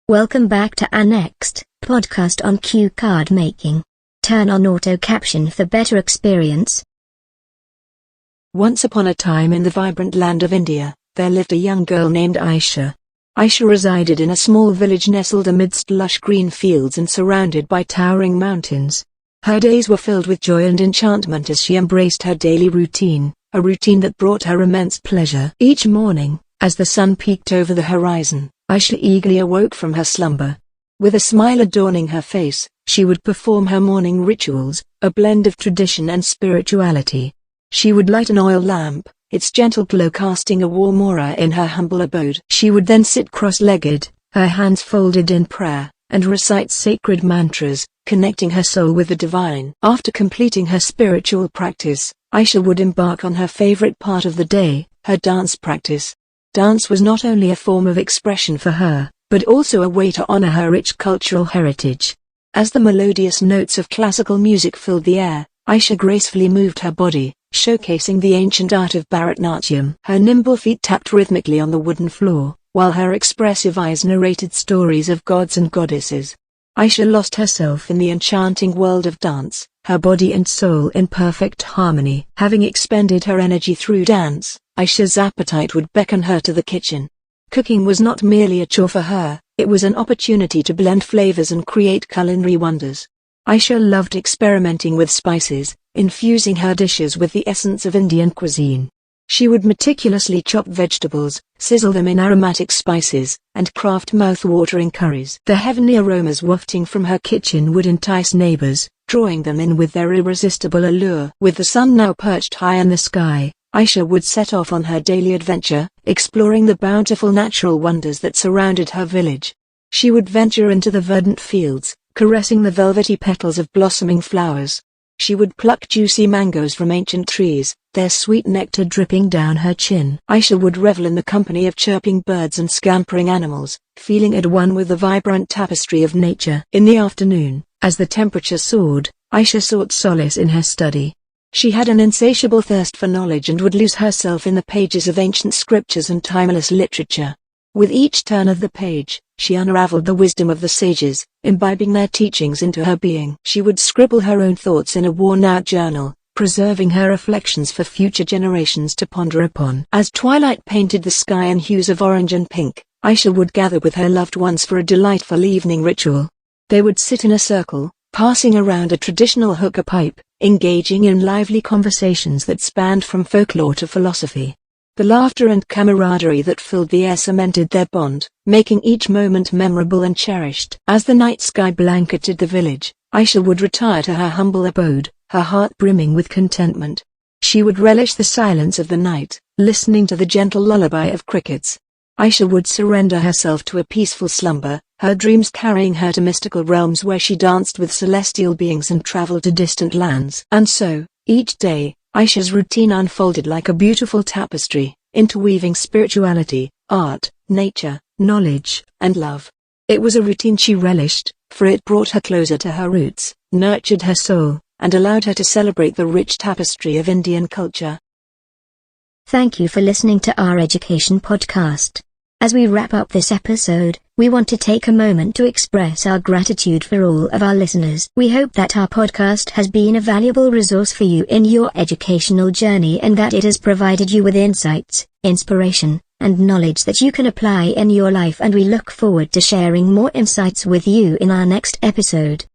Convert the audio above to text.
Welcome back to our next podcast on cue card making. Turn on auto caption for better experience. Once upon a time in the vibrant land of India, there lived a young girl named Aisha. Aisha resided in a small village nestled amidst lush green fields and surrounded by towering mountains. Her days were filled with joy and enchantment as she embraced her daily routine, a routine that brought her immense pleasure. Each morning, as the sun peeked over the horizon, Aisha eagerly awoke from her slumber. With a smile adorning her face, she would perform her morning rituals, a blend of tradition and spirituality. She would light an oil lamp, its gentle glow casting a warm aura in her humble abode. She would then sit cross-legged, her hands folded in prayer, and recite sacred mantras, connecting her soul with the divine. After completing her spiritual practice, Aisha would embark on her favorite part of the day, her dance practice. Dance was not only a form of expression for her, but also a way to honor her rich cultural heritage. As the melodious notes of classical music filled the air, Aisha gracefully moved her body, showcasing the ancient art of Bharatanatyam. Her nimble feet tapped rhythmically on the wooden floor, while her expressive eyes narrated stories of gods and goddesses. Aisha lost herself in the enchanting world of dance, her body and soul in perfect harmony. Having expended her energy through dance, Aisha's appetite would beckon her to the kitchen. Cooking was not merely a chore for her, it was an opportunity to blend flavors and create culinary wonders. Aisha loved experimenting with spices, infusing her dishes with the essence of Indian cuisine. She would meticulously chop vegetables, sizzle them in aromatic spices, and craft mouth-watering curries. The heavenly aromas wafting from her kitchen would entice neighbors, drawing them in with their irresistible allure. With the sun now perched high in the sky, Aisha would set off on her daily adventure, exploring the bountiful natural wonders that surrounded her village. She would venture into the verdant fields, caressing the velvety petals of blossoming flowers. She would pluck juicy mangoes from ancient trees, their sweet nectar dripping down her chin. Aisha would revel in the company of chirping birds and scampering animals, feeling at one with the vibrant tapestry of nature. In the afternoon, as the temperature soared, Aisha sought solace in her study. She had an insatiable thirst for knowledge and would lose herself in the pages of ancient scriptures and timeless literature. With each turn of the page, she unraveled the wisdom of the sages, imbibing their teachings into her being. She would scribble her own thoughts in a worn-out journal, preserving her reflections for future generations to ponder upon. As twilight painted the sky in hues of orange and pink, Aisha would gather with her loved ones for a delightful evening ritual. They would sit in a circle, passing around a traditional hookah pipe, engaging in lively conversations that spanned from folklore to philosophy. The laughter and camaraderie that filled the air cemented their bond, making each moment memorable and cherished. As the night sky blanketed the village, Aisha would retire to her humble abode, her heart brimming with contentment. She would relish the silence of the night, listening to the gentle lullaby of crickets. Aisha would surrender herself to a peaceful slumber, her dreams carrying her to mystical realms where she danced with celestial beings and traveled to distant lands. And so, each day, Aisha's routine unfolded like a beautiful tapestry, interweaving spirituality, art, nature, knowledge, and love. It was a routine she relished, for it brought her closer to her roots, nurtured her soul, and allowed her to celebrate the rich tapestry of Indian culture. Thank you for listening to our education podcast. As we wrap up this episode, we want to take a moment to express our gratitude for all of our listeners. We hope that our podcast has been a valuable resource for you in your educational journey and that it has provided you with insights, inspiration, and knowledge that you can apply in your life, and we look forward to sharing more insights with you in our next episode.